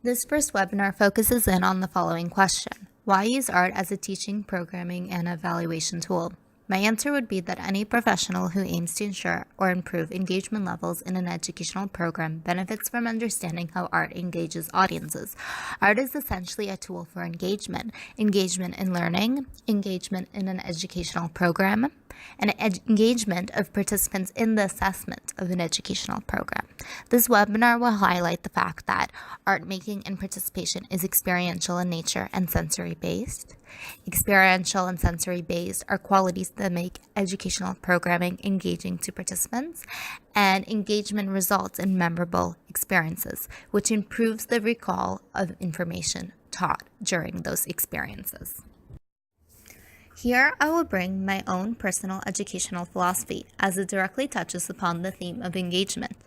This first webinar focuses in on the following question: why use art as a teaching, programming, and evaluation tool? My answer would be that any professional who aims to ensure or improve engagement levels in an educational program benefits from understanding how art engages audiences. Art is essentially a tool for engagement in learning, engagement in an educational program, and engagement of participants in the assessment of an educational program. This webinar will highlight the fact that art making and participation is experiential in nature and sensory-based. Experiential and sensory-based are qualities that make educational programming engaging to participants, and engagement results in memorable experiences, which improves the recall of information taught during those experiences. Here, I will bring my own personal educational philosophy as it directly touches upon the theme of engagement.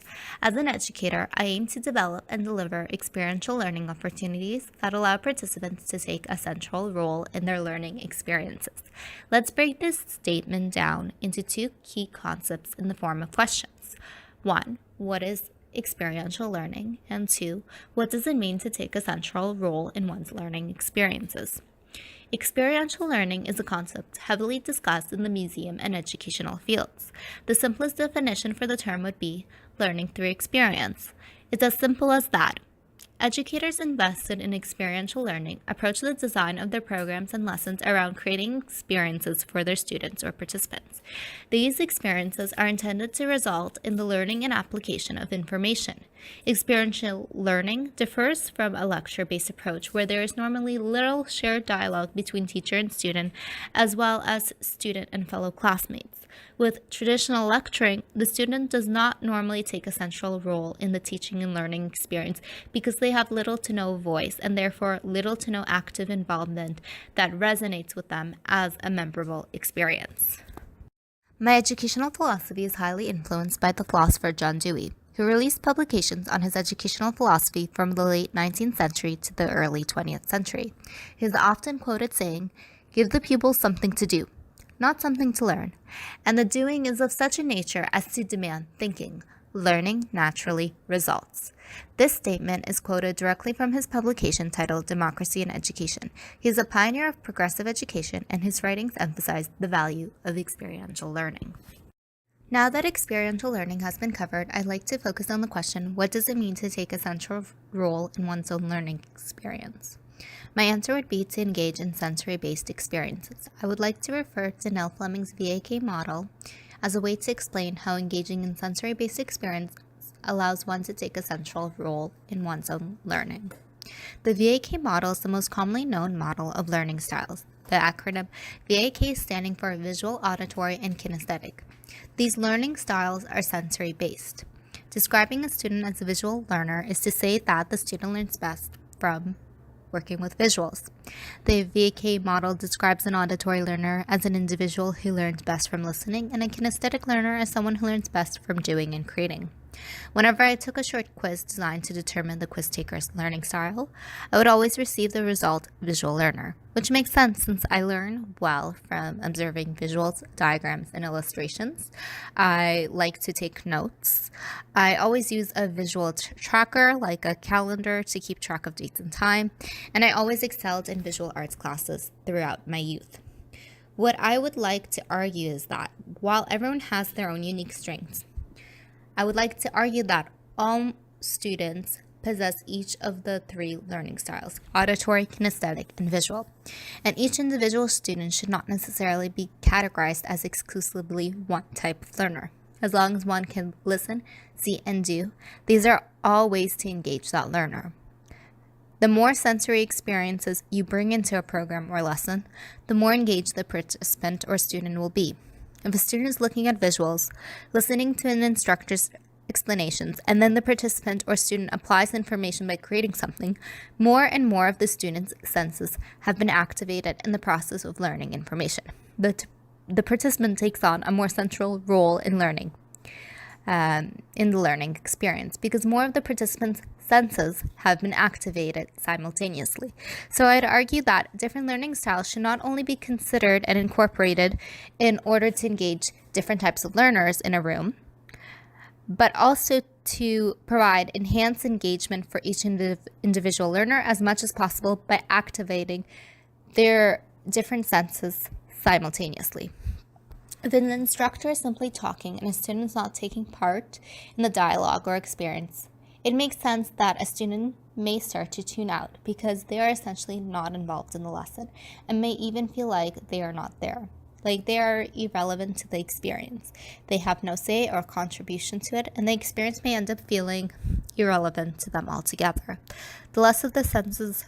As an educator, I aim to develop and deliver experiential learning opportunities that allow participants to take a central role in their learning experiences. Let's break this statement down into two key concepts in the form of questions. 1. What is experiential learning? And 2. What does it mean to take a central role in one's learning experiences? Experiential learning is a concept heavily discussed in the museum and educational fields. The simplest definition for the term would be learning through experience. It's as simple as that. Educators invested in experiential learning approach the design of their programs and lessons around creating experiences for their students or participants. These experiences are intended to result in the learning and application of information. Experiential learning differs from a lecture-based approach where there is normally little shared dialogue between teacher and student, as well as student and fellow classmates. With traditional lecturing, the student does not normally take a central role in the teaching and learning experience because they have little to no voice and therefore little to no active involvement that resonates with them as a memorable experience. My educational philosophy is highly influenced by the philosopher John Dewey, who released publications on his educational philosophy from the late 19th century to the early 20th century. His often quoted saying, "Give the pupils something to do, not something to learn, and the doing is of such a nature as to demand thinking. Learning naturally results." This statement is quoted directly from his publication titled Democracy in Education. He is a pioneer of progressive education, and his writings emphasize the value of experiential learning. Now that experiential learning has been covered, I'd like to focus on the question, what does it mean to take a central role in one's own learning experience? My answer would be to engage in sensory-based experiences. I would like to refer to Nell Fleming's VAK model as a way to explain how engaging in sensory-based experience allows one to take a central role in one's own learning. The VAK model is the most commonly known model of learning styles. The acronym VAK standing for Visual, Auditory, and Kinesthetic. These learning styles are sensory-based. Describing a student as a visual learner is to say that the student learns best from working with visuals. The VAK model describes an auditory learner as an individual who learns best from listening, and a kinesthetic learner as someone who learns best from doing and creating. Whenever I took a short quiz designed to determine the quiz taker's learning style, I would always receive the result visual learner, which makes sense since I learn well from observing visuals, diagrams, and illustrations. I like to take notes. I always use a visual tracker like a calendar to keep track of dates and time, and I always excelled in visual arts classes throughout my youth. What I would like to argue is that while everyone has their own unique strengths, I would like to argue that all students possess each of the three learning styles: auditory, kinesthetic, and visual. And each individual student should not necessarily be categorized as exclusively one type of learner. As long as one can listen, see, and do, these are all ways to engage that learner. The more sensory experiences you bring into a program or lesson, the more engaged the participant or student will be. If a student is looking at visuals, listening to an instructor's explanations, and then the participant or student applies information by creating something, more and more of the student's senses have been activated in the process of learning information. The participant takes on a more central role in learning, in the learning experience, because more of the participants' senses have been activated simultaneously. So I'd argue that different learning styles should not only be considered and incorporated in order to engage different types of learners in a room, but also to provide enhanced engagement for each individual learner as much as possible by activating their different senses simultaneously. If an instructor is simply talking and a student is not taking part in the dialogue or experience, it makes sense that a student may start to tune out because they are essentially not involved in the lesson and may even feel like they are not there, like they are irrelevant to the experience. They have no say or contribution to it, and the experience may end up feeling irrelevant to them altogether. The less of the senses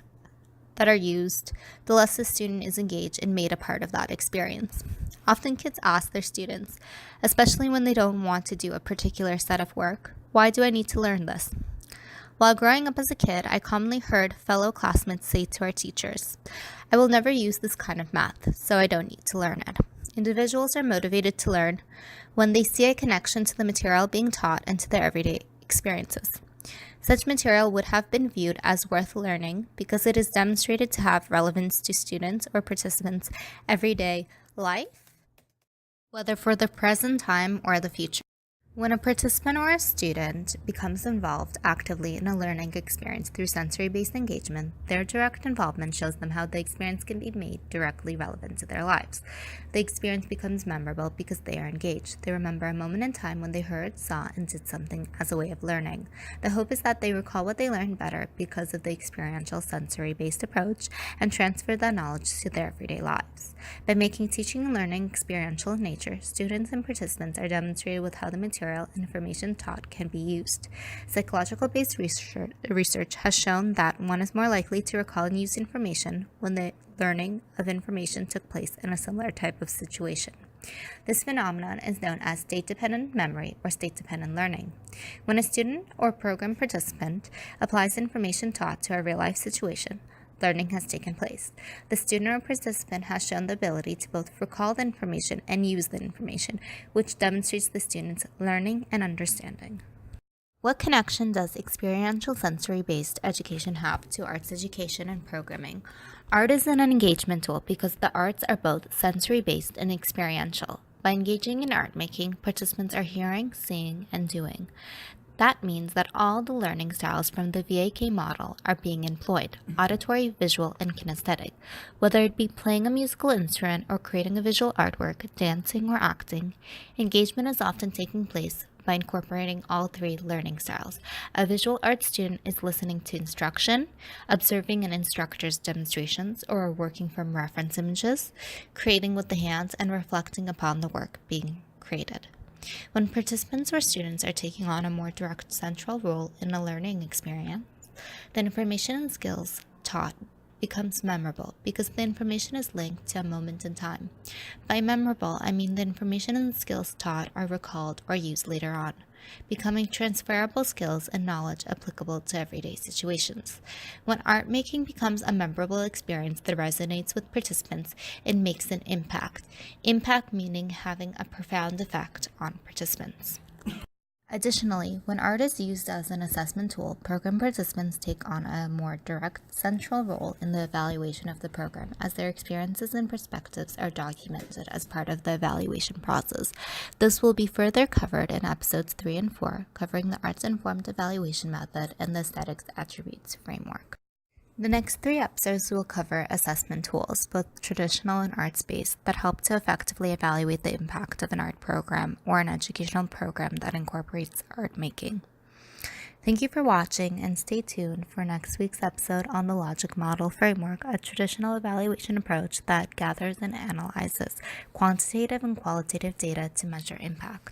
that are used, the less the student is engaged and made a part of that experience. Often kids ask their students, especially when they don't want to do a particular set of work, "Why do I need to learn this?" While growing up as a kid, I commonly heard fellow classmates say to our teachers, "I will never use this kind of math, so I don't need to learn it." Individuals are motivated to learn when they see a connection to the material being taught and to their everyday experiences. Such material would have been viewed as worth learning because it is demonstrated to have relevance to students or participants' everyday life, whether for the present time or the future. When a participant or a student becomes involved actively in a learning experience through sensory-based engagement, their direct involvement shows them how the experience can be made directly relevant to their lives. The experience becomes memorable because they are engaged. They remember a moment in time when they heard, saw, and did something as a way of learning. The hope is that they recall what they learned better because of the experiential sensory-based approach and transfer that knowledge to their everyday lives. By making teaching and learning experiential in nature, students and participants are demonstrated with how the material information taught can be used. Psychological-based research has shown that one is more likely to recall and use information when the learning of information took place in a similar type of situation. This phenomenon is known as state-dependent memory or state-dependent learning. When a student or program participant applies information taught to a real-life situation, learning has taken place. The student or participant has shown the ability to both recall the information and use the information, which demonstrates the student's learning and understanding. What connection does experiential sensory-based education have to arts education and programming? Art is an engagement tool because the arts are both sensory-based and experiential. By engaging in art making, participants are hearing, seeing, and doing. That means that all the learning styles from the VAK model are being employed: auditory, visual, and kinesthetic. Whether it be playing a musical instrument or creating a visual artwork, dancing, or acting, engagement is often taking place by incorporating all three learning styles. A visual arts student is listening to instruction, observing an instructor's demonstrations, or working from reference images, creating with the hands, and reflecting upon the work being created. When participants or students are taking on a more direct central role in a learning experience, the information and skills taught becomes memorable because the information is linked to a moment in time. By memorable, I mean the information and skills taught are recalled or used later on, becoming transferable skills and knowledge applicable to everyday situations. When art making becomes a memorable experience that resonates with participants, it makes an impact. Impact meaning having a profound effect on participants. Additionally, when art is used as an assessment tool, program participants take on a more direct central role in the evaluation of the program, as their experiences and perspectives are documented as part of the evaluation process. This will be further covered in episodes 3 and 4, covering the arts-informed evaluation method and the aesthetics attributes framework. The next 3 episodes will cover assessment tools, both traditional and arts-based, that help to effectively evaluate the impact of an art program or an educational program that incorporates art making. Thank you for watching, and stay tuned for next week's episode on the logic model framework, a traditional evaluation approach that gathers and analyzes quantitative and qualitative data to measure impact.